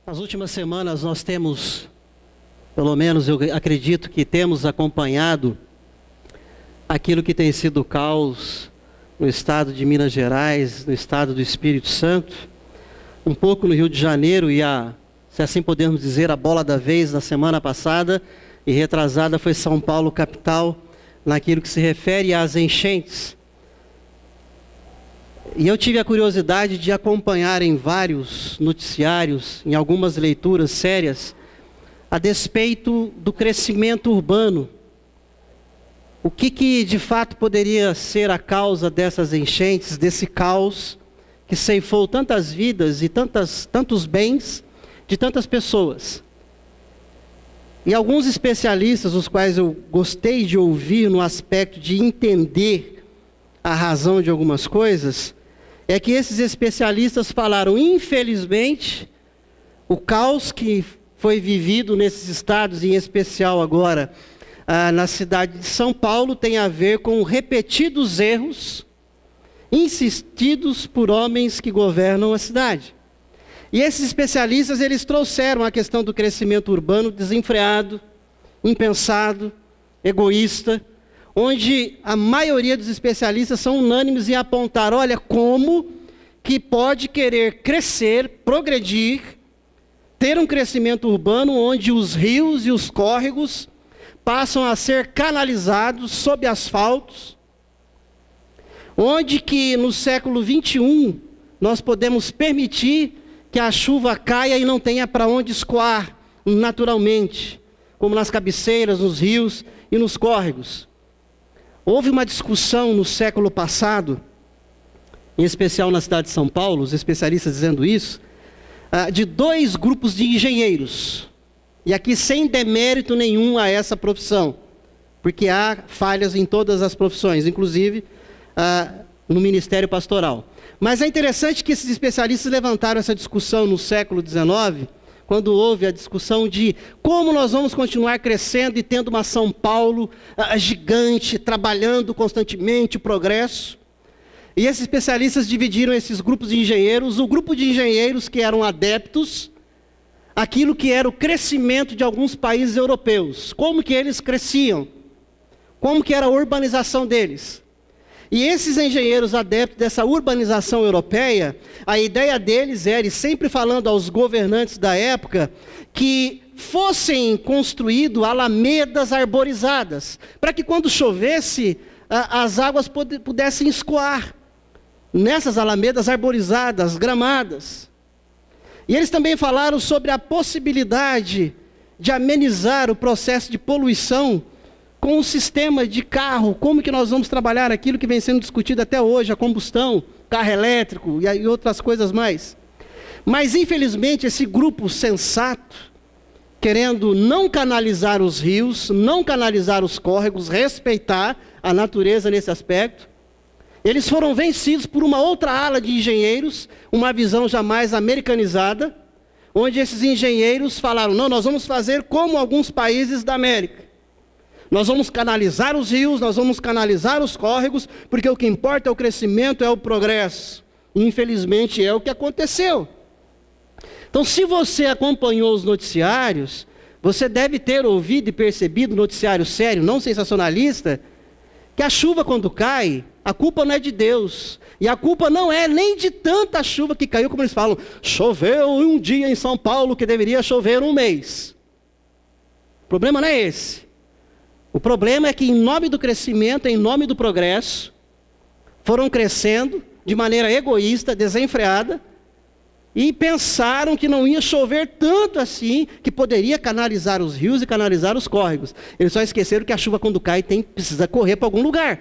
Nas últimas semanas nós temos, pelo menos eu acredito que temos acompanhado aquilo que tem sido o caos no estado de Minas Gerais, no estado do Espírito Santo, um pouco no Rio de Janeiro e se assim podemos dizer, a bola da vez na semana passada e retrasada foi São Paulo capital, naquilo que se refere às enchentes. E eu tive a curiosidade de acompanhar em vários noticiários, em algumas leituras sérias, a despeito do crescimento urbano. O que de fato poderia ser a causa dessas enchentes, desse caos que ceifou tantas vidas e tantos bens de tantas pessoas. E alguns especialistas, os quais eu gostei de ouvir no aspecto de entender a razão de algumas coisas, é que esses especialistas falaram, infelizmente, o caos que foi vivido nesses estados, em especial agora na cidade de São Paulo, tem a ver com repetidos erros insistidos por homens que governam a cidade. E esses especialistas, eles trouxeram a questão do crescimento urbano desenfreado, impensado, egoísta, onde a maioria dos especialistas são unânimes em apontar, olha, como que pode querer crescer, progredir, ter um crescimento urbano onde os rios e os córregos passam a ser canalizados sob asfaltos, onde que no século 21 nós podemos permitir que a chuva caia e não tenha para onde escoar naturalmente, como nas cabeceiras, nos rios e nos córregos. Houve uma discussão no século passado, em especial na cidade de São Paulo, os especialistas dizendo isso, de dois grupos de engenheiros, e aqui sem demérito nenhum a essa profissão, porque há falhas em todas as profissões, inclusive no ministério pastoral. Mas é interessante que esses especialistas levantaram essa discussão no século XIX, quando houve a discussão de como nós vamos continuar crescendo e tendo uma São Paulo gigante, trabalhando constantemente o progresso. E esses especialistas dividiram esses grupos de engenheiros, o grupo de engenheiros que eram adeptos àquilo que era o crescimento de alguns países europeus, como que eles cresciam, como que era a urbanização deles. E esses engenheiros adeptos dessa urbanização europeia, a ideia deles era, e sempre falando aos governantes da época, que fossem construídas alamedas arborizadas, para que quando chovesse, as águas pudessem escoar nessas alamedas arborizadas, gramadas. E eles também falaram sobre a possibilidade de amenizar o processo de poluição com o sistema de carro, como que nós vamos trabalhar aquilo que vem sendo discutido até hoje, a combustão, carro elétrico e outras coisas mais. Mas, infelizmente, esse grupo sensato, querendo não canalizar os rios, não canalizar os córregos, respeitar a natureza nesse aspecto, eles foram vencidos por uma outra ala de engenheiros, uma visão jamais americanizada, onde esses engenheiros falaram, não, nós vamos fazer como alguns países da América. Nós vamos canalizar os rios, nós vamos canalizar os córregos, porque o que importa é o crescimento, é o progresso. E, infelizmente, é o que aconteceu. Então, se você acompanhou os noticiários, você deve ter ouvido e percebido, noticiário sério, não sensacionalista, que a chuva quando cai, a culpa não é de Deus. E a culpa não é nem de tanta chuva que caiu, como eles falam, choveu um dia em São Paulo que deveria chover um mês. O problema não é esse. O problema é que em nome do crescimento, em nome do progresso, foram crescendo de maneira egoísta, desenfreada, e pensaram que não ia chover tanto assim, que poderia canalizar os rios e canalizar os córregos. Eles só esqueceram que a chuva quando cai precisa correr para algum lugar.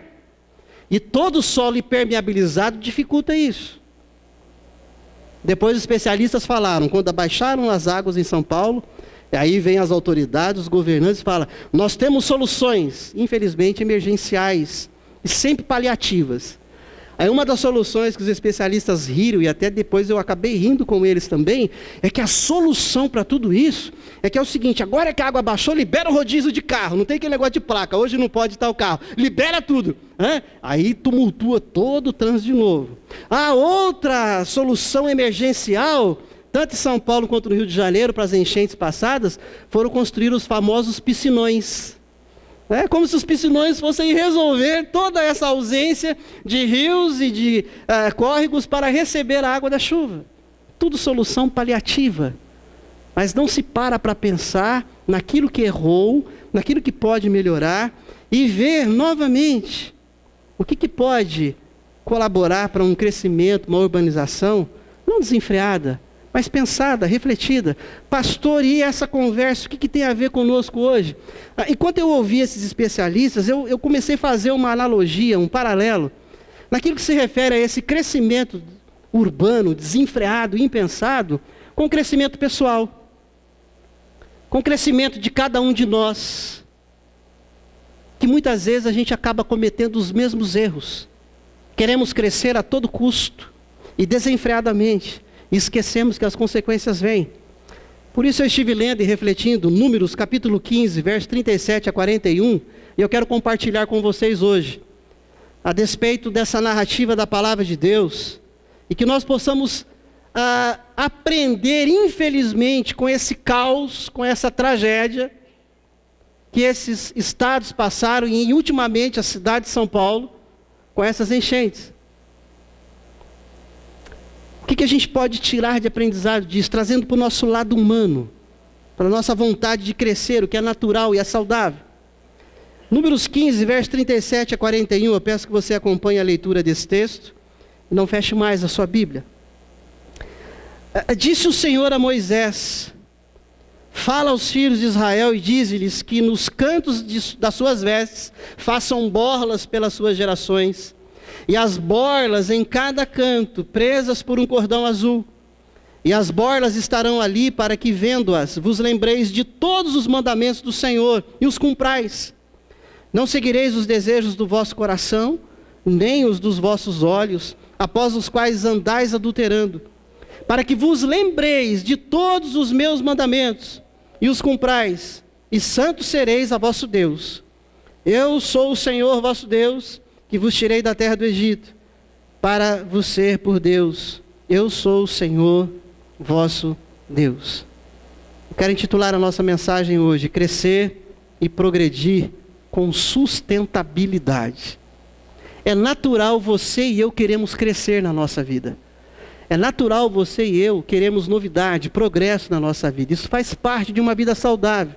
E todo o solo impermeabilizado dificulta isso. Depois os especialistas falaram, quando abaixaram as águas em São Paulo, aí vem as autoridades, os governantes e falam, nós temos soluções, infelizmente emergenciais, e sempre paliativas. Aí uma das soluções que os especialistas riram, e até depois eu acabei rindo com eles também, é que a solução para tudo isso, é que é o seguinte, agora que a água baixou, libera o rodízio de carro, não tem aquele negócio de placa, hoje não pode estar o carro, libera tudo. Aí tumultua todo o trânsito de novo. A outra solução emergencial tanto em São Paulo quanto no Rio de Janeiro, para as enchentes passadas, foram construir os famosos piscinões. É como se os piscinões fossem resolver toda essa ausência de rios e de córregos para receber a água da chuva. Tudo solução paliativa. Mas não se para pensar naquilo que errou, naquilo que pode melhorar e ver novamente o que pode colaborar para um crescimento, uma urbanização, não desenfreada, mas pensada, refletida. Pastor, e essa conversa, o que tem a ver conosco hoje? Enquanto eu ouvi esses especialistas, eu comecei a fazer uma analogia, um paralelo, naquilo que se refere a esse crescimento urbano, desenfreado, impensado, com o crescimento pessoal, com o crescimento de cada um de nós, que muitas vezes a gente acaba cometendo os mesmos erros. Queremos crescer a todo custo e desenfreadamente, e esquecemos que as consequências vêm. Por isso eu estive lendo e refletindo Números capítulo 15, versos 37 a 41, e eu quero compartilhar com vocês hoje, a despeito dessa narrativa da palavra de Deus, e que nós possamos aprender, infelizmente, com esse caos, com essa tragédia, que esses estados passaram, e ultimamente a cidade de São Paulo, com essas enchentes. O que a gente pode tirar de aprendizado disso, trazendo para o nosso lado humano, para a nossa vontade de crescer, o que é natural e é saudável? Números 15, versos 37 a 41, eu peço que você acompanhe a leitura desse texto, e não feche mais a sua Bíblia. Disse o Senhor a Moisés: fala aos filhos de Israel e dize-lhes que nos cantos das suas vestes façam borlas pelas suas gerações, e as borlas em cada canto, presas por um cordão azul. E as borlas estarão ali para que, vendo-as, vos lembreis de todos os mandamentos do Senhor e os cumprais. Não seguireis os desejos do vosso coração, nem os dos vossos olhos, após os quais andais adulterando, para que vos lembreis de todos os meus mandamentos e os cumprais, e santos sereis a vosso Deus. Eu sou o Senhor vosso Deus, que vos tirei da terra do Egito, para vos ser por Deus. Eu sou o Senhor vosso Deus. Eu quero intitular a nossa mensagem hoje: crescer e progredir com sustentabilidade. É natural você e eu queremos crescer na nossa vida. É natural você e eu queremos novidade, progresso na nossa vida. Isso faz parte de uma vida saudável.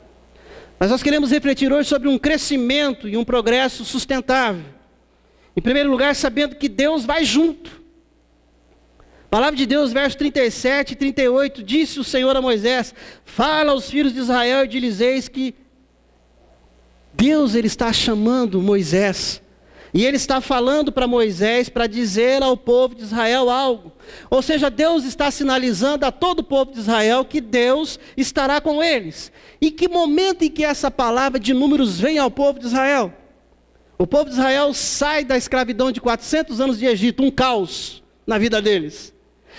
Mas nós queremos refletir hoje sobre um crescimento e um progresso sustentável. Em primeiro lugar, sabendo que Deus vai junto. A palavra de Deus, versos 37 e 38, disse o Senhor a Moisés: fala aos filhos de Israel e diz-lhes que Deus, Ele está chamando Moisés. E Ele está falando para Moisés para dizer ao povo de Israel algo. Ou seja, Deus está sinalizando a todo o povo de Israel que Deus estará com eles. E que momento em que essa palavra de Números vem ao povo de Israel? O povo de Israel sai da escravidão de 400 anos de Egito, um caos na vida deles.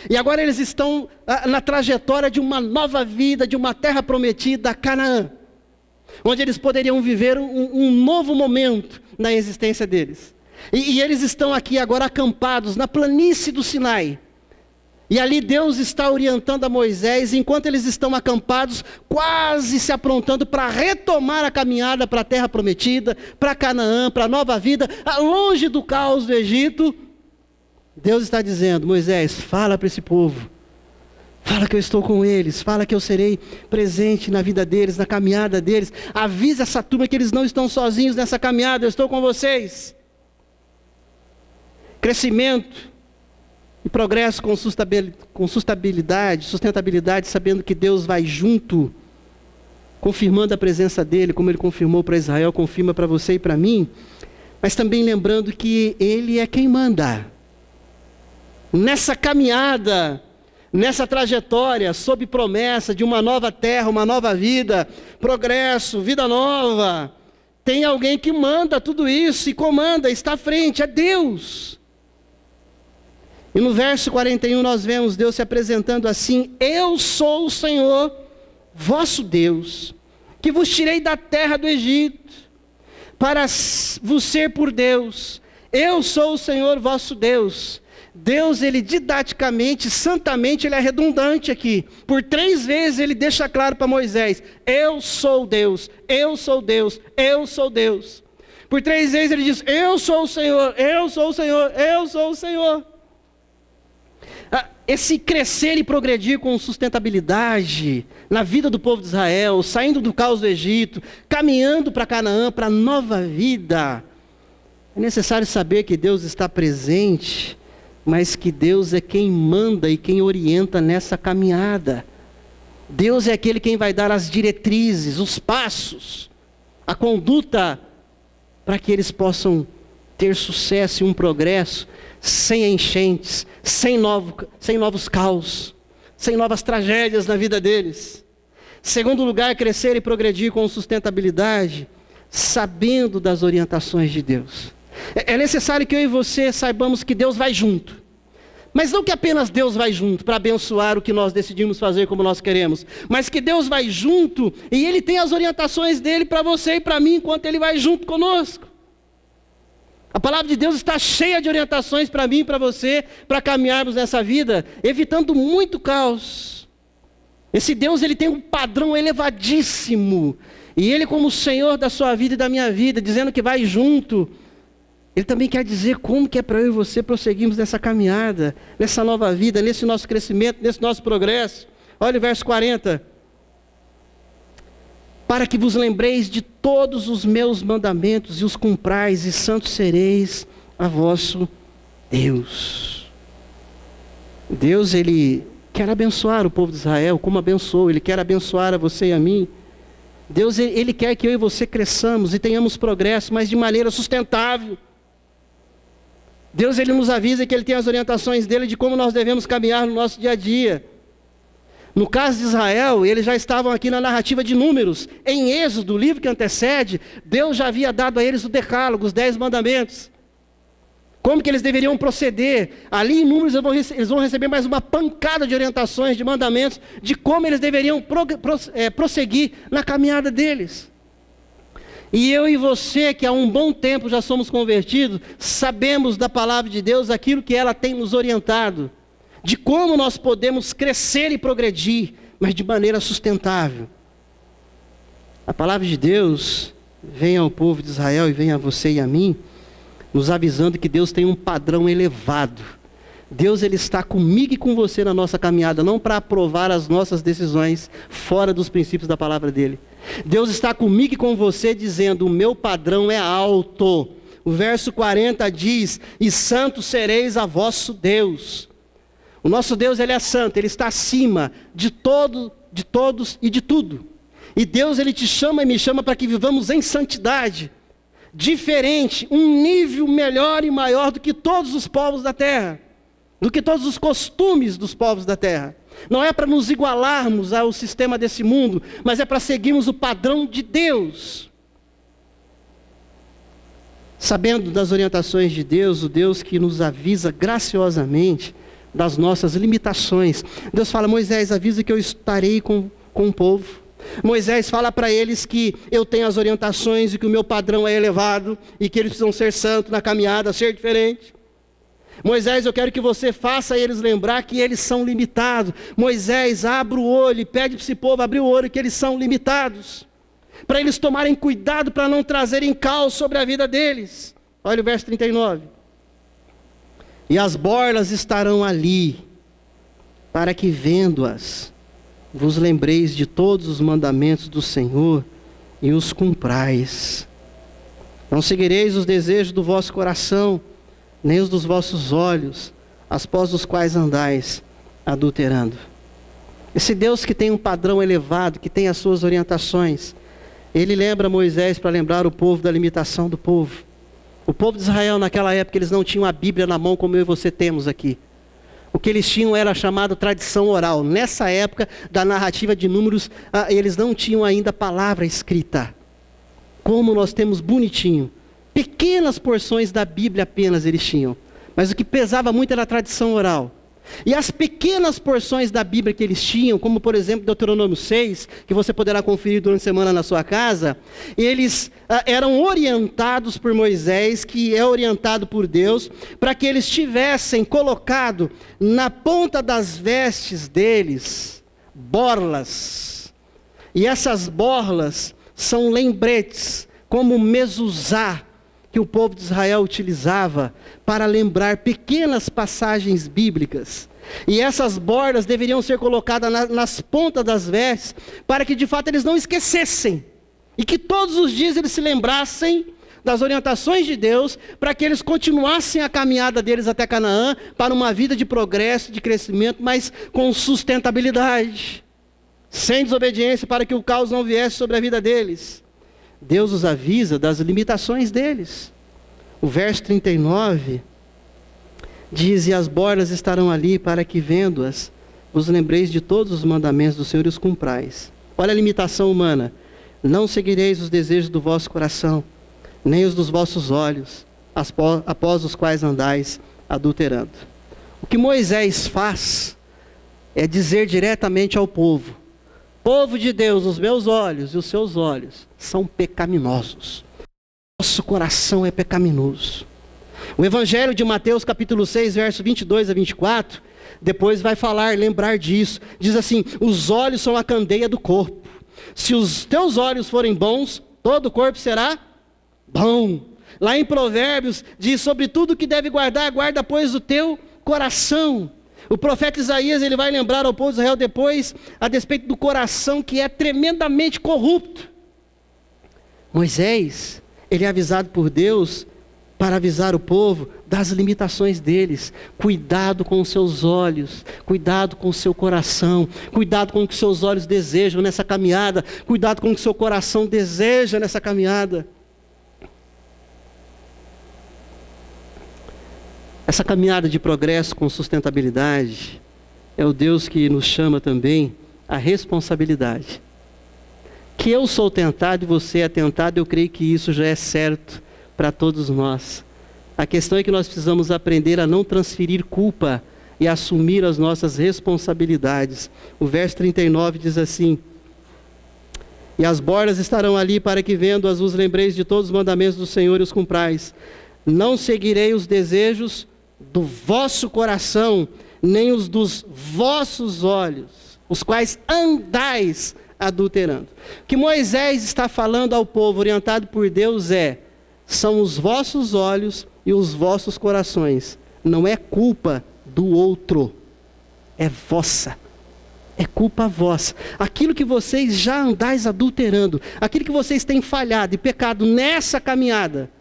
E agora eles estão na trajetória de uma nova vida, de uma terra prometida, Canaã, onde eles poderiam viver um novo momento na existência deles. E eles estão aqui agora acampados na planície do Sinai. E ali Deus está orientando a Moisés, enquanto eles estão acampados, quase se aprontando para retomar a caminhada para a terra prometida, para Canaã, para a nova vida, longe do caos do Egito. Deus está dizendo: Moisés, fala para esse povo, fala que eu estou com eles, fala que eu serei presente na vida deles, na caminhada deles. Avisa essa turma que eles não estão sozinhos nessa caminhada, eu estou com vocês. Crescimento e progresso com sustentabilidade, sabendo que Deus vai junto, confirmando a presença dEle, como Ele confirmou para Israel, confirma para você e para mim, mas também lembrando que Ele é quem manda. Nessa caminhada, nessa trajetória, sob promessa de uma nova terra, uma nova vida, progresso, vida nova, tem alguém que manda tudo isso e comanda, está à frente, é Deus. E no verso 41 nós vemos Deus se apresentando assim: eu sou o Senhor, vosso Deus, que vos tirei da terra do Egito, para vos ser por Deus. Eu sou o Senhor vosso Deus. Deus, ele didaticamente, santamente, ele é redundante aqui. Por 3 vezes ele deixa claro para Moisés: eu sou Deus, eu sou Deus, eu sou Deus. Por 3 vezes ele diz: eu sou o Senhor, eu sou o Senhor, eu sou o Senhor. Esse crescer e progredir com sustentabilidade na vida do povo de Israel, saindo do caos do Egito, caminhando para Canaã, para a nova vida. É necessário saber que Deus está presente, mas que Deus é quem manda e quem orienta nessa caminhada. Deus é aquele quem vai dar as diretrizes, os passos, a conduta, para que eles possam ter sucesso e um progresso, sem enchentes, sem novos caos, sem novas tragédias na vida deles. Segundo lugar, crescer e progredir com sustentabilidade, sabendo das orientações de Deus. É necessário que eu e você saibamos que Deus vai junto. Mas não que apenas Deus vai junto para abençoar o que nós decidimos fazer como nós queremos, mas que Deus vai junto e Ele tem as orientações dele para você e para mim, enquanto Ele vai junto conosco. A palavra de Deus está cheia de orientações para mim e para você, para caminharmos nessa vida, evitando muito caos. Esse Deus, Ele tem um padrão elevadíssimo, e Ele, como o Senhor da sua vida e da minha vida, dizendo que vai junto, Ele também quer dizer como que é para eu e você prosseguirmos nessa caminhada, nessa nova vida, nesse nosso crescimento, nesse nosso progresso. Olha o verso 40. Para que vos lembreis de todos os meus mandamentos e os cumprais, e santos sereis a vosso Deus. Deus, Ele quer abençoar o povo de Israel, como abençoou, Ele quer abençoar a você e a mim. Deus, Ele quer que eu e você cresçamos e tenhamos progresso, mas de maneira sustentável. Deus, Ele nos avisa que Ele tem as orientações dEle de como nós devemos caminhar no nosso dia a dia. No caso de Israel, eles já estavam aqui na narrativa de Números. Em Êxodo, o livro que antecede, Deus já havia dado a eles o decálogo, os 10 mandamentos. Como que eles deveriam proceder. Ali em Números eles vão receber mais uma pancada de orientações, de mandamentos, de como eles deveriam prosseguir na caminhada deles. E eu e você, que há um bom tempo já somos convertidos, sabemos da palavra de Deus aquilo que ela tem nos orientado, de como nós podemos crescer e progredir, mas de maneira sustentável. A palavra de Deus vem ao povo de Israel e vem a você e a mim, nos avisando que Deus tem um padrão elevado. Deus, Ele está comigo e com você na nossa caminhada, não para aprovar as nossas decisões fora dos princípios da palavra dEle. Deus está comigo e com você dizendo: o meu padrão é alto. O verso 40 diz: e santo sereis a vosso Deus. O nosso Deus, Ele é santo, Ele está acima de todos e de tudo. E Deus, Ele te chama e me chama para que vivamos em santidade, diferente, um nível melhor e maior do que todos os povos da terra, do que todos os costumes dos povos da terra. Não é para nos igualarmos ao sistema desse mundo, mas é para seguirmos o padrão de Deus. Sabendo das orientações de Deus, o Deus que nos avisa graciosamente das nossas limitações. Deus fala: Moisés, avisa que eu estarei com o povo. Moisés fala para eles que eu tenho as orientações e que o meu padrão é elevado e que eles precisam ser santos na caminhada, ser diferente. Moisés, eu quero que você faça eles lembrar que eles são limitados. Moisés, abra o olho e pede para esse povo abrir o olho que eles são limitados, para eles tomarem cuidado para não trazerem caos sobre a vida deles. Olha o verso 39. E as borlas estarão ali, para que vendo-as, vos lembreis de todos os mandamentos do Senhor e os cumprais. Não seguireis os desejos do vosso coração, nem os dos vossos olhos, após os quais andais adulterando. Esse Deus que tem um padrão elevado, que tem as suas orientações, Ele lembra Moisés para lembrar o povo da limitação do povo. O povo de Israel naquela época, eles não tinham a Bíblia na mão como eu e você temos aqui. O que eles tinham era chamado tradição oral. Nessa época da narrativa de Números, eles não tinham ainda palavra escrita, como nós temos bonitinho. Pequenas porções da Bíblia apenas eles tinham. Mas o que pesava muito era a tradição oral. E as pequenas porções da Bíblia que eles tinham, como por exemplo Deuteronômio 6, que você poderá conferir durante a semana na sua casa, eles eram orientados por Moisés, que é orientado por Deus, para que eles tivessem colocado na ponta das vestes deles, borlas. E essas borlas são lembretes, como mezuzá, que o povo de Israel utilizava para lembrar pequenas passagens bíblicas. E essas bordas deveriam ser colocadas nas pontas das vestes, para que de fato eles não esquecessem. E que todos os dias eles se lembrassem das orientações de Deus, para que eles continuassem a caminhada deles até Canaã, para uma vida de progresso, de crescimento, mas com sustentabilidade. Sem desobediência, para que o caos não viesse sobre a vida deles. Deus os avisa das limitações deles. O verso 39 diz: e as bordas estarão ali para que, vendo-as, vos lembreis de todos os mandamentos do Senhor e os cumprais. Olha a limitação humana: não seguireis os desejos do vosso coração, nem os dos vossos olhos, após os quais andais adulterando. O que Moisés faz é dizer diretamente ao povo: povo de Deus, os meus olhos e os seus olhos são pecaminosos. Nosso coração é pecaminoso. O Evangelho de Mateus capítulo 6, verso 22 a 24, depois vai falar, lembrar disso. Diz assim: os olhos são a candeia do corpo. Se os teus olhos forem bons, todo o corpo será bom. Lá em Provérbios diz: sobre tudo que deve guardar, guarda pois o teu coração. O profeta Isaías, ele vai lembrar ao povo de Israel depois, a despeito do coração que é tremendamente corrupto. Moisés, ele é avisado por Deus para avisar o povo das limitações deles. Cuidado com os seus olhos, cuidado com o seu coração, cuidado com o que seus olhos desejam nessa caminhada, cuidado com o que seu coração deseja nessa caminhada. Essa caminhada de progresso com sustentabilidade é o Deus que nos chama também à responsabilidade. Que eu sou tentado e você é tentado, eu creio que isso já é certo para todos nós. A questão é que nós precisamos aprender a não transferir culpa e assumir as nossas responsabilidades. O verso 39 diz assim: e as bordas estarão ali para que, vendo-as, vos lembreis de todos os mandamentos do Senhor e os cumprais. Não seguirei os desejos do vosso coração, nem os dos vossos olhos, os quais andais adulterando. O que Moisés está falando ao povo, orientado por Deus, são os vossos olhos e os vossos corações. Não é culpa do outro, é vossa. É culpa vossa. Aquilo que vocês já andais adulterando, aquilo que vocês têm falhado e pecado nessa caminhada,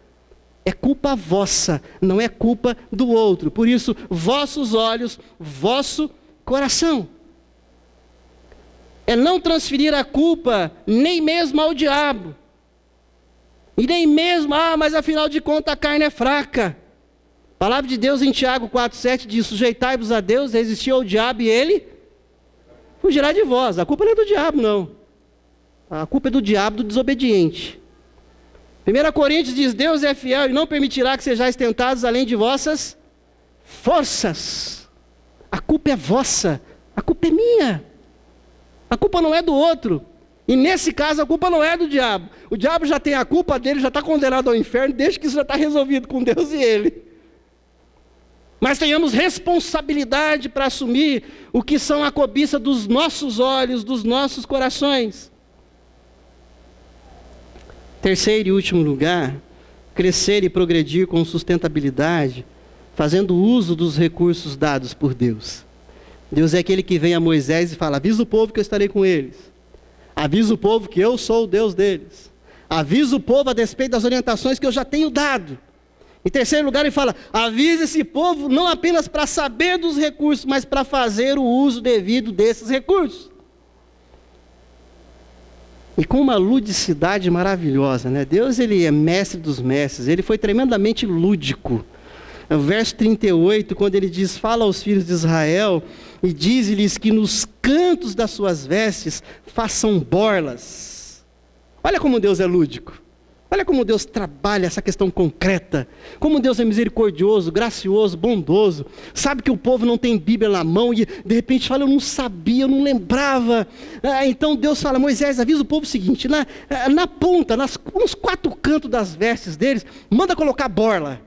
é culpa vossa, não é culpa do outro. Por isso, vossos olhos, vosso coração. É não transferir a culpa nem mesmo ao diabo. E nem mesmo, mas afinal de contas a carne é fraca. A palavra de Deus em Tiago 4,7 diz: sujeitai-vos a Deus, resistir ao diabo e ele fugirá de vós. A culpa não é do diabo, não. A culpa é do diabo, do desobediente. 1 Coríntios diz: Deus é fiel e não permitirá que sejais tentados além de vossas forças. A culpa é vossa, a culpa é minha. A culpa não é do outro. E nesse caso a culpa não é do diabo. O diabo já tem a culpa dele, já está condenado ao inferno, desde que isso já está resolvido com Deus e ele. Mas tenhamos responsabilidade para assumir o que são a cobiça dos nossos olhos, dos nossos corações. Terceiro e último lugar, crescer e progredir com sustentabilidade, fazendo uso dos recursos dados por Deus. Deus é aquele que vem a Moisés e fala: avisa o povo que eu estarei com eles. Avisa o povo que eu sou o Deus deles. Avisa o povo a despeito das orientações que eu já tenho dado. Em terceiro lugar, ele fala: avisa esse povo não apenas para saber dos recursos, mas para fazer o uso devido desses recursos. E com uma ludicidade maravilhosa, né? Deus, ele é mestre dos mestres, ele foi tremendamente lúdico. O verso 38, quando ele diz: fala aos filhos de Israel e diz-lhes que nos cantos das suas vestes façam borlas. Olha como Deus é lúdico. Olha como Deus trabalha essa questão concreta. Como Deus é misericordioso, gracioso, bondoso. Sabe que o povo não tem Bíblia na mão e de repente fala, eu não sabia, eu não lembrava. Então Deus fala, Moisés, avisa o povo o seguinte, na ponta, nos 4 cantos das vestes deles, manda colocar borla.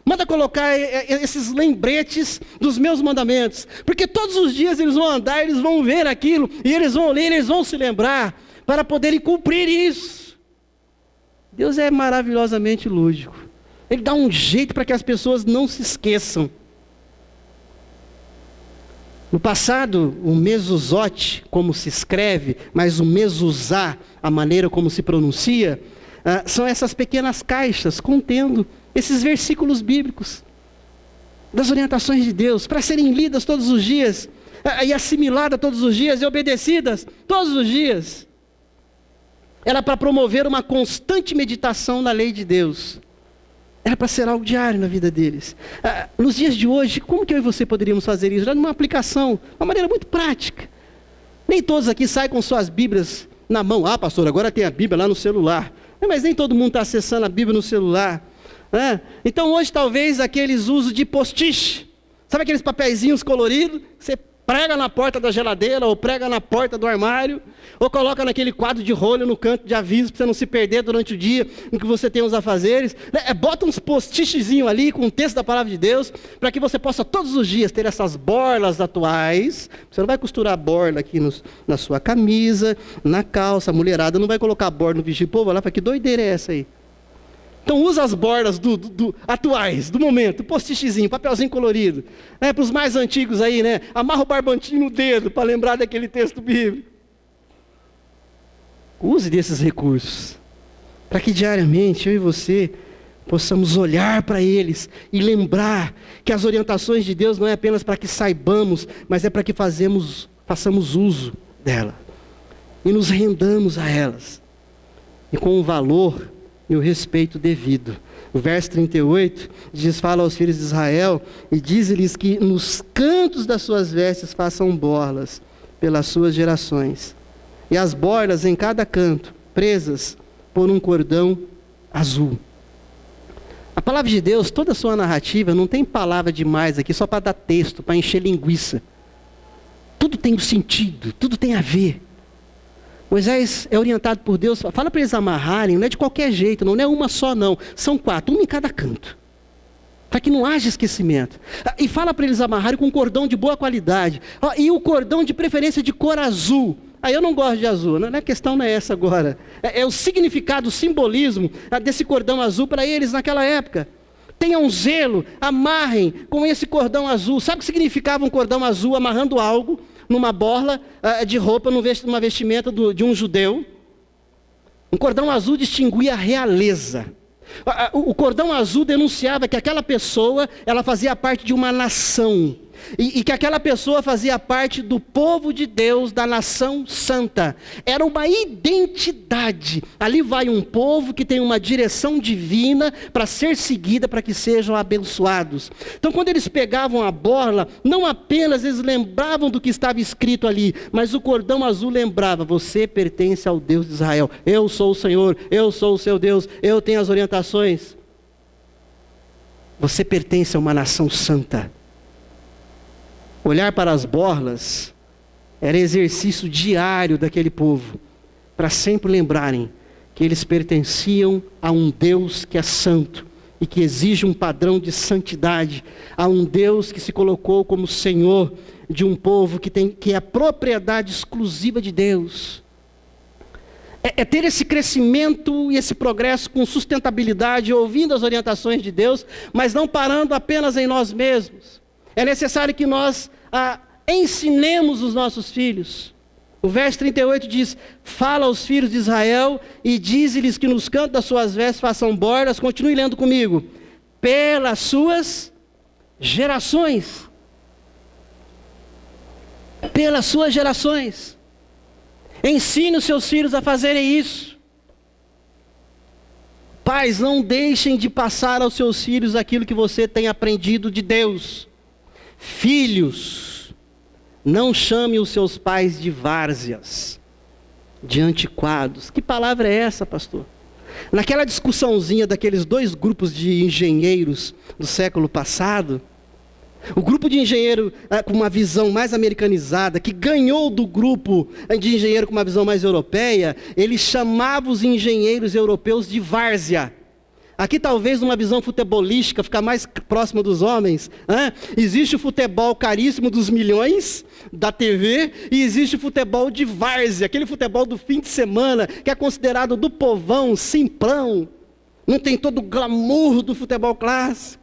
Manda colocar esses lembretes dos meus mandamentos. Porque todos os dias eles vão andar, eles vão ver aquilo, e eles vão ler, eles vão se lembrar, para poderem cumprir isso. Deus é maravilhosamente lúdico. Ele dá um jeito para que as pessoas não se esqueçam. No passado, o mezuzot, como se escreve, mas o mezuzá, a maneira como se pronuncia, são essas pequenas caixas contendo esses versículos bíblicos, das orientações de Deus, para serem lidas todos os dias, e assimiladas todos os dias, e obedecidas todos os dias. Era para promover uma constante meditação na lei de Deus. Era para ser algo diário na vida deles. Nos dias de hoje, como que eu e você poderíamos fazer isso? Já numa aplicação, de uma maneira muito prática. Nem todos aqui saem com suas Bíblias na mão. Ah, pastor, agora tem a Bíblia lá no celular. Mas nem todo mundo está acessando a Bíblia no celular. Então hoje talvez aqueles usos de post-it. Sabe aqueles papeizinhos coloridos? Você prega na porta da geladeira, ou prega na porta do armário, ou coloca naquele quadro de rolho no canto de aviso, para você não se perder durante o dia em que você tem os afazeres. Bota uns post-itzinhos ali com o texto da palavra de Deus, para que você possa todos os dias ter essas borlas atuais. Você não vai costurar a borla aqui na sua camisa, na calça. A mulherada não vai colocar a borla no vestido. Pô, vai lá, que doideira é essa aí? Então usa as bordas atuais, do momento, post-itzinho, papelzinho colorido. Para os mais antigos aí, amarra o barbantinho no dedo para lembrar daquele texto bíblico. Use desses recursos, para que diariamente eu e você possamos olhar para eles e lembrar que as orientações de Deus não é apenas para que saibamos, mas é para que façamos uso dela e nos rendamos a elas. E com o valor e o respeito devido. O verso 38 diz, fala aos filhos de Israel e diz-lhes que nos cantos das suas vestes façam borlas pelas suas gerações. E as borlas em cada canto, presas por um cordão azul. A palavra de Deus, toda a sua narrativa, não tem palavra demais aqui só para dar texto, para encher linguiça. Tudo tem um sentido, tudo tem a ver. Moisés é orientado por Deus, fala para eles amarrarem, não é de qualquer jeito, não é uma só não, são 4, uma em cada canto, para que não haja esquecimento. E fala para eles amarrarem com um cordão de boa qualidade, e o cordão de preferência de cor azul. Aí eu não gosto de azul, a questão não é essa agora, é o significado, o simbolismo desse cordão azul para eles naquela época. Tenham zelo, amarrem com esse cordão azul. Sabe o que significava um cordão azul amarrando algo numa borla de roupa, numa vestimenta de um judeu? Um cordão azul distinguia a realeza. O cordão azul denunciava que aquela pessoa, ela fazia parte de uma nação. E que aquela pessoa fazia parte do povo de Deus, da nação santa. Era uma identidade. Ali vai um povo que tem uma direção divina para ser seguida, para que sejam abençoados. Então quando eles pegavam a borla, não apenas eles lembravam do que estava escrito ali, mas o cordão azul lembrava, você pertence ao Deus de Israel. Eu sou o Senhor, eu sou o seu Deus, eu tenho as orientações. Você pertence a uma nação santa. Olhar para as borlas era exercício diário daquele povo, para sempre lembrarem que eles pertenciam a um Deus que é santo e que exige um padrão de santidade, a um Deus que se colocou como Senhor de um povo que é a propriedade exclusiva de Deus. É ter esse crescimento e esse progresso com sustentabilidade, ouvindo as orientações de Deus, mas não parando apenas em nós mesmos. É necessário que nós ensinemos os nossos filhos. O verso 38 diz, fala aos filhos de Israel e diz-lhes que nos cantos das suas vestes façam bordas. Continue lendo comigo. Pelas suas gerações. Pelas suas gerações. Ensine os seus filhos a fazerem isso. Pais, não deixem de passar aos seus filhos aquilo que você tem aprendido de Deus. Filhos, não chame os seus pais de várzeas, de antiquados. Que palavra é essa, pastor? Naquela discussãozinha daqueles dois grupos de engenheiros do século passado, o grupo de engenheiro com uma visão mais americanizada, que ganhou do grupo de engenheiro com uma visão mais europeia, ele chamava os engenheiros europeus de várzea. Aqui talvez numa visão futebolística, ficar mais próximo dos homens, existe o futebol caríssimo dos milhões, da TV, e existe o futebol de várzea, aquele futebol do fim de semana, que é considerado do povão, simplão, não tem todo o glamour do futebol clássico.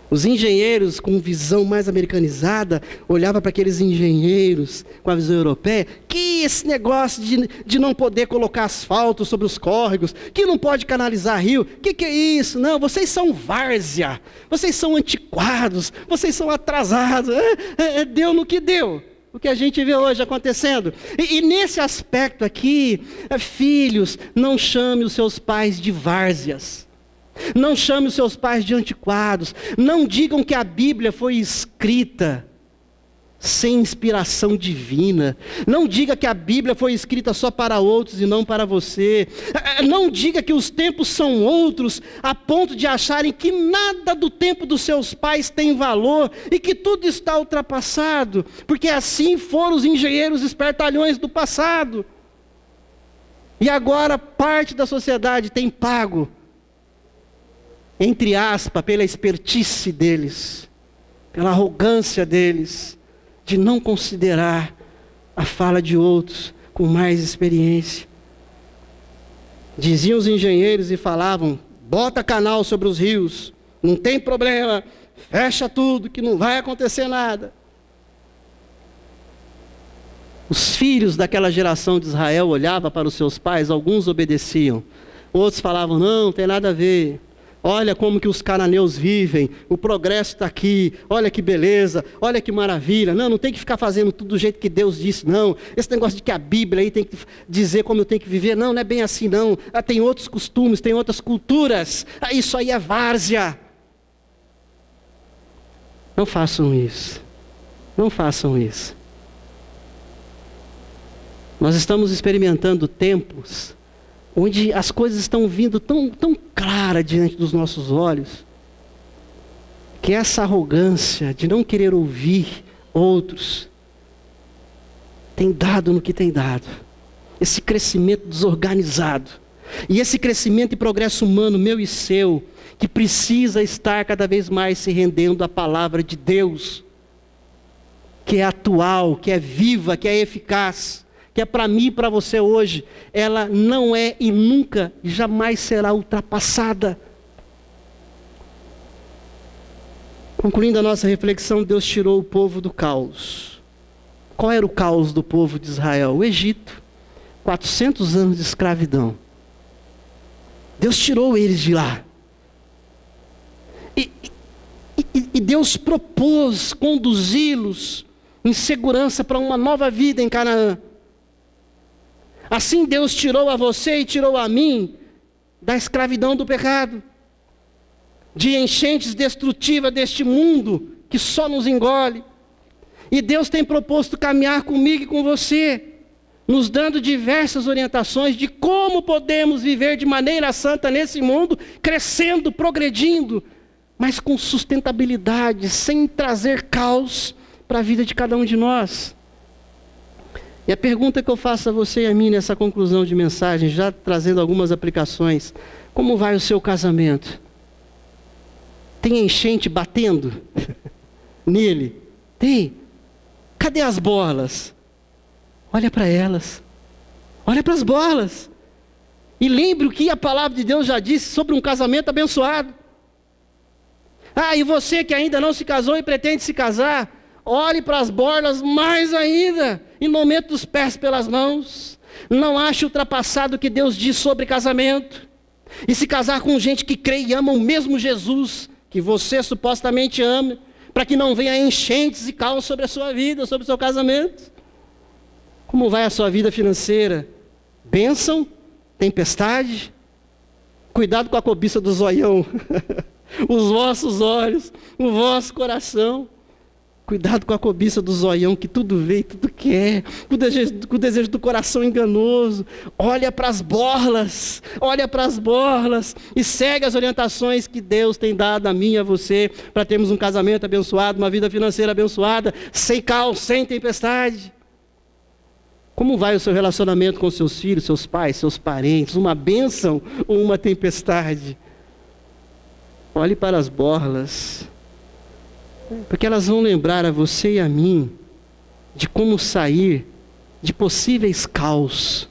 Os engenheiros com visão mais americanizada olhavam para aqueles engenheiros com a visão europeia, que esse negócio de não poder colocar asfalto sobre os córregos, que não pode canalizar rio, que é isso? Não, vocês são várzea, vocês são antiquados, vocês são atrasados, deu no que deu. O que a gente vê hoje acontecendo. E nesse aspecto aqui, filhos, não chame os seus pais de várzeas. Não chame os seus pais de antiquados. Não digam que a Bíblia foi escrita sem inspiração divina. Não diga que a Bíblia foi escrita só para outros e não para você. Não diga que os tempos são outros a ponto de acharem que nada do tempo dos seus pais tem valor e que tudo está ultrapassado, porque assim foram os engenheiros espertalhões do passado. E agora parte da sociedade tem pago, entre aspas, pela expertise deles, pela arrogância deles, de não considerar a fala de outros com mais experiência. Diziam os engenheiros e falavam: bota canal sobre os rios, não tem problema, fecha tudo que não vai acontecer nada. Os filhos daquela geração de Israel olhavam para os seus pais, alguns obedeciam, outros falavam: não tem nada a ver. Olha como que os cananeus vivem, o progresso está aqui, olha que beleza, olha que maravilha. Não tem que ficar fazendo tudo do jeito que Deus disse, não. Esse negócio de que a Bíblia aí tem que dizer como eu tenho que viver, não é bem assim não. Tem outros costumes, tem outras culturas, isso aí é várzea. Não façam isso, não façam isso. Nós estamos experimentando tempos onde as coisas estão vindo tão claras diante dos nossos olhos, que essa arrogância de não querer ouvir outros, tem dado no que tem dado. Esse crescimento desorganizado, e esse crescimento e progresso humano, meu e seu, que precisa estar cada vez mais se rendendo à palavra de Deus, que é atual, que é viva, que é eficaz, que é para mim e para você hoje. Ela não é e nunca, jamais será ultrapassada. Concluindo a nossa reflexão, Deus tirou o povo do caos. Qual era o caos do povo de Israel? O Egito. 400 anos de escravidão. Deus tirou eles de lá. E Deus propôs conduzi-los em segurança para uma nova vida em Canaã. Assim Deus tirou a você e tirou a mim da escravidão do pecado, de enchentes destrutivas deste mundo que só nos engole. E Deus tem proposto caminhar comigo e com você, nos dando diversas orientações de como podemos viver de maneira santa nesse mundo, crescendo, progredindo, mas com sustentabilidade, sem trazer caos para a vida de cada um de nós. E a pergunta que eu faço a você e a mim nessa conclusão de mensagem, já trazendo algumas aplicações: como vai o seu casamento? Tem enchente batendo nele? Tem. Cadê as bolas? Olha para elas. Olha para as bolas. E lembre o que a palavra de Deus já disse sobre um casamento abençoado. E você que ainda não se casou e pretende se casar, olhe para as borlas mais ainda, e não meta os pés pelas mãos. Não ache ultrapassado o que Deus diz sobre casamento. E se casar com gente que crê e ama o mesmo Jesus que você supostamente ama, para que não venha enchentes e caos sobre a sua vida, sobre o seu casamento. Como vai a sua vida financeira? Bênção? Tempestade? Cuidado com a cobiça do zoião. Os vossos olhos, o vosso coração. Cuidado com a cobiça do zoião que tudo vê e tudo quer, com o desejo do coração enganoso. Olha para as borlas e segue as orientações que Deus tem dado a mim e a você para termos um casamento abençoado, uma vida financeira abençoada, sem caos, sem tempestade. Como vai o seu relacionamento com seus filhos, seus pais, seus parentes? Uma bênção ou uma tempestade? Olhe para as borlas, porque elas vão lembrar a você e a mim de como sair de possíveis caos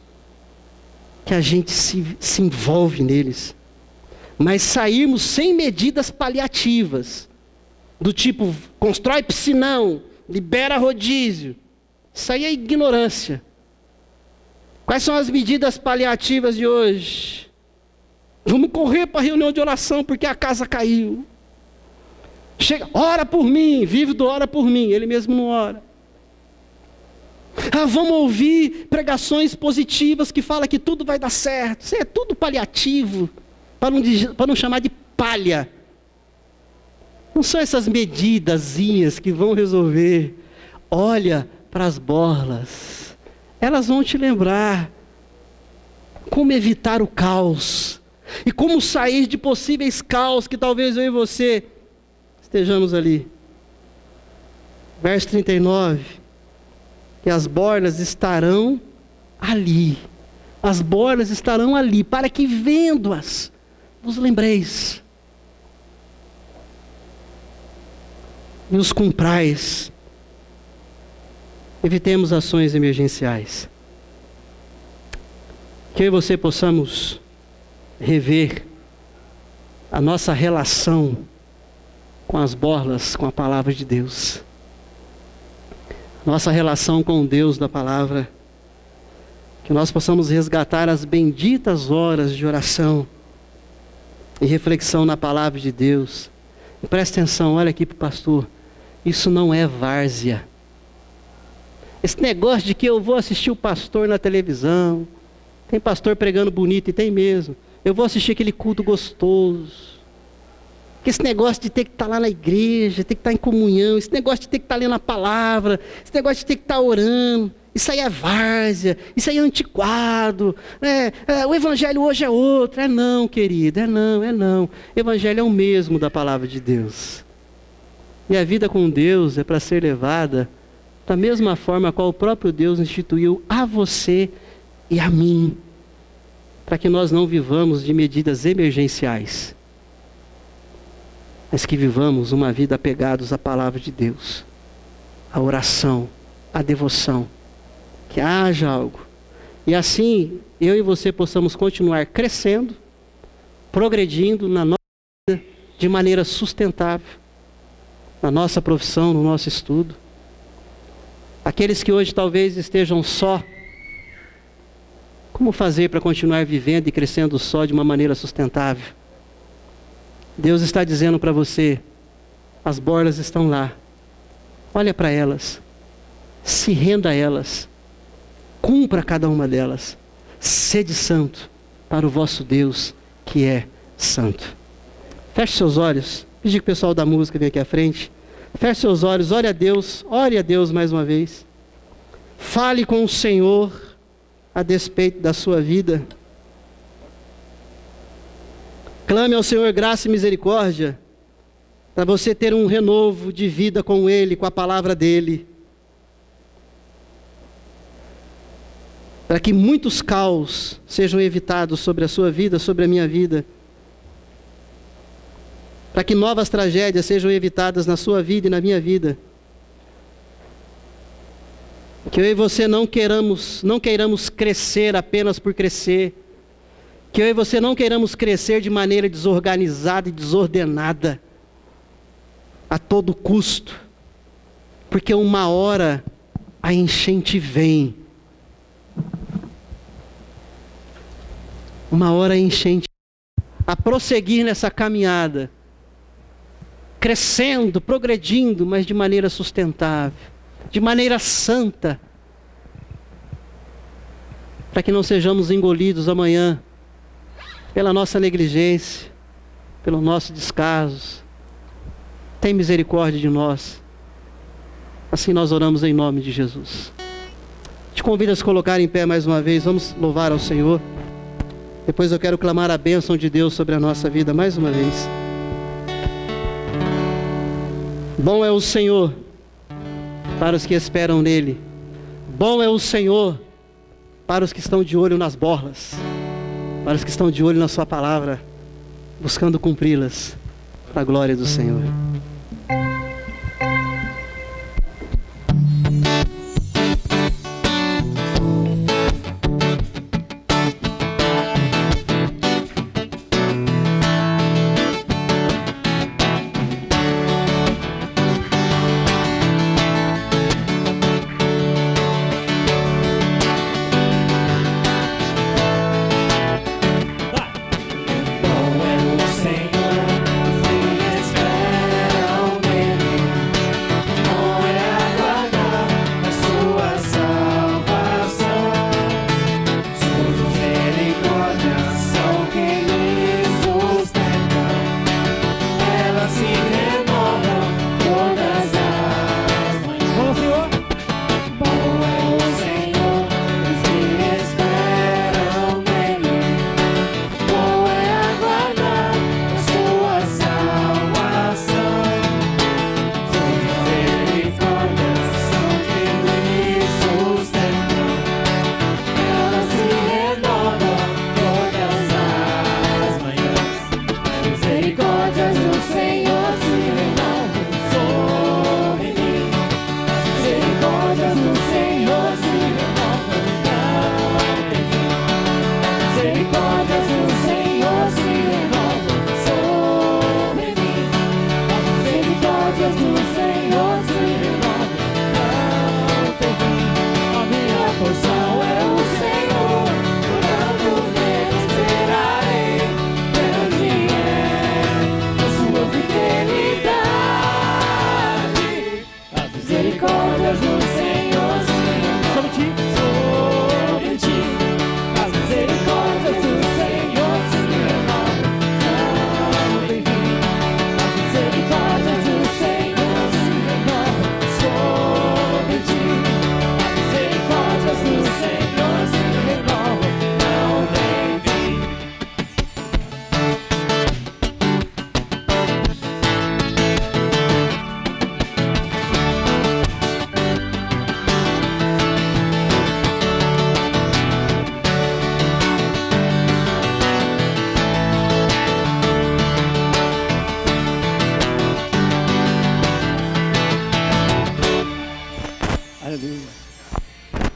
que a gente se envolve neles, mas sairmos sem medidas paliativas, do tipo, constrói piscinão, libera rodízio. Isso aí é ignorância. Quais são as medidas paliativas de hoje? Vamos correr para a reunião de oração porque a casa caiu. Chega, ora por mim, vive do ora por mim, ele mesmo não ora. Vamos ouvir pregações positivas que falam que tudo vai dar certo. Isso é tudo paliativo, para não chamar de palha. Não são essas medidazinhas que vão resolver. Olha para as borlas, elas vão te lembrar como evitar o caos e como sair de possíveis caos que talvez eu e você estejamos ali. Verso 39, e as borlas estarão ali. As borlas estarão ali, para que vendo-as, vos lembreis. E os cumprais. Evitemos ações emergenciais. Que eu e você possamos rever a nossa relação com as borlas, com a palavra de Deus. Nossa relação com o Deus da palavra. Que nós possamos resgatar as benditas horas de oração e reflexão na palavra de Deus. E presta atenção, olha aqui para o pastor. Isso não é várzea. Esse negócio de que eu vou assistir o pastor na televisão. Tem pastor pregando bonito, e tem mesmo. Eu vou assistir aquele culto gostoso. Esse negócio de ter que estar lá na igreja, ter que estar em comunhão, esse negócio de ter que estar lendo a palavra, esse negócio de ter que estar orando, isso aí é várzea, isso aí é antiquado, o evangelho hoje é outro. Não, querido, é não. O evangelho é o mesmo da palavra de Deus. E a vida com Deus é para ser levada da mesma forma a qual o próprio Deus instituiu a você e a mim, para que nós não vivamos de medidas emergenciais, mas que vivamos uma vida apegados à palavra de Deus, à oração, à devoção, que haja algo. E assim, eu e você possamos continuar crescendo, progredindo na nossa vida de maneira sustentável, na nossa profissão, no nosso estudo. Aqueles que hoje talvez estejam só, como fazer para continuar vivendo e crescendo só de uma maneira sustentável? Deus está dizendo para você, as borlas estão lá. Olha para elas, se renda a elas, cumpra cada uma delas. Sede santo para o vosso Deus, que é santo. Feche seus olhos, pedir que o pessoal da música venha aqui à frente. Feche seus olhos, ore a Deus mais uma vez. Fale com o Senhor a despeito da sua vida. Clame ao Senhor graça e misericórdia, para você ter um renovo de vida com Ele, com a palavra dEle. Para que muitos caos sejam evitados sobre a sua vida, sobre a minha vida. Para que novas tragédias sejam evitadas na sua vida e na minha vida. Que eu e você não queiramos crescer apenas por crescer. Que eu e você não queiramos crescer de maneira desorganizada e desordenada, a todo custo. Porque uma hora a enchente vem. Uma hora a enchente a prosseguir nessa caminhada, crescendo, progredindo, mas de maneira sustentável, de maneira santa, para que não sejamos engolidos amanhã pela nossa negligência, pelo nosso descaso. Tem misericórdia de nós. Assim nós oramos em nome de Jesus. Te convido a se colocar em pé mais uma vez. Vamos louvar ao Senhor. Depois eu quero clamar a bênção de Deus sobre a nossa vida mais uma vez. Bom é o Senhor para os que esperam nele. Bom é o Senhor para os que estão de olho nas borlas, para os que estão de olho na sua palavra, buscando cumpri-las para a glória do Senhor.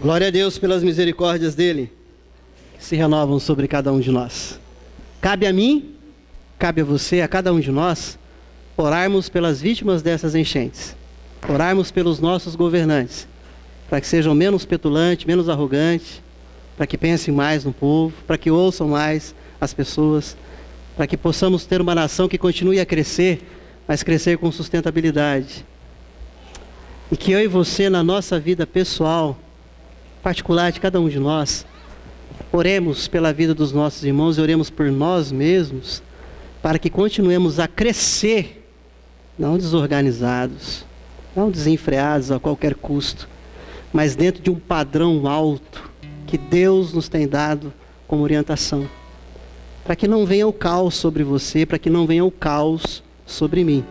Glória a Deus pelas misericórdias dele, que se renovam sobre cada um de nós. Cabe a mim, cabe a você, a cada um de nós, orarmos pelas vítimas dessas enchentes. Orarmos pelos nossos governantes, para que sejam menos petulantes, menos arrogantes, para que pensem mais no povo, para que ouçam mais as pessoas, para que possamos ter uma nação que continue a crescer, mas crescer com sustentabilidade. E que eu e você, na nossa vida pessoal, particular de cada um de nós, oremos pela vida dos nossos irmãos e oremos por nós mesmos, para que continuemos a crescer, não desorganizados, não desenfreados a qualquer custo, mas dentro de um padrão alto que Deus nos tem dado como orientação, para que não venha o caos sobre você, para que não venha o caos sobre mim.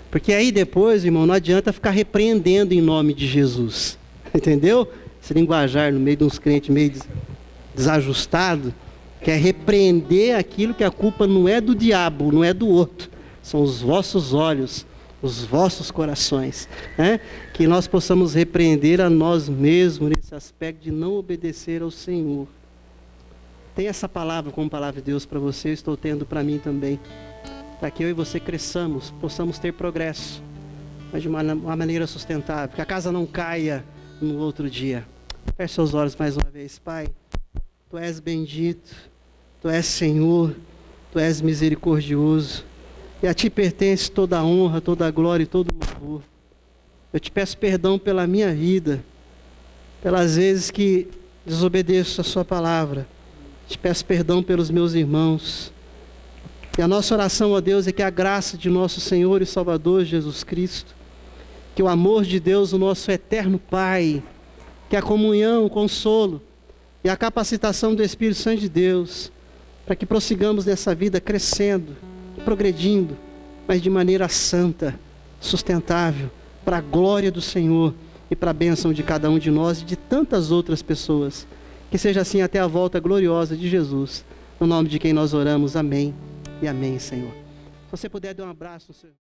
Porque aí depois, irmão, não adianta ficar repreendendo em nome de Jesus, entendeu? Esse linguajar no meio de uns crentes meio desajustado, quer repreender aquilo que a culpa não é do diabo, não é do outro, são os vossos olhos, os vossos corações, né? Que nós possamos repreender a nós mesmos nesse aspecto de não obedecer ao Senhor. Tem essa palavra como palavra de Deus para você, eu estou tendo para mim também, para que eu e você cresçamos, possamos ter progresso, mas de uma maneira sustentável, que a casa não caia no outro dia. Feche seus olhos mais uma vez. Pai, Tu és bendito, Tu és Senhor, Tu és misericordioso, e a Ti pertence toda a honra, toda a glória e todo o louvor. Eu Te peço perdão pela minha vida, pelas vezes que desobedeço a Sua palavra. Te peço perdão pelos meus irmãos. E a nossa oração, ó Deus, é que a graça de nosso Senhor e Salvador Jesus Cristo que o amor de Deus, o nosso eterno Pai, que a comunhão, o consolo e a capacitação do Espírito Santo de Deus, para que prossigamos nessa vida crescendo, progredindo, mas de maneira santa, sustentável, para a glória do Senhor e para a bênção de cada um de nós e de tantas outras pessoas. Que seja assim até a volta gloriosa de Jesus. No nome de quem nós oramos, amém e amém, Senhor. Se você puder dar um abraço no seu...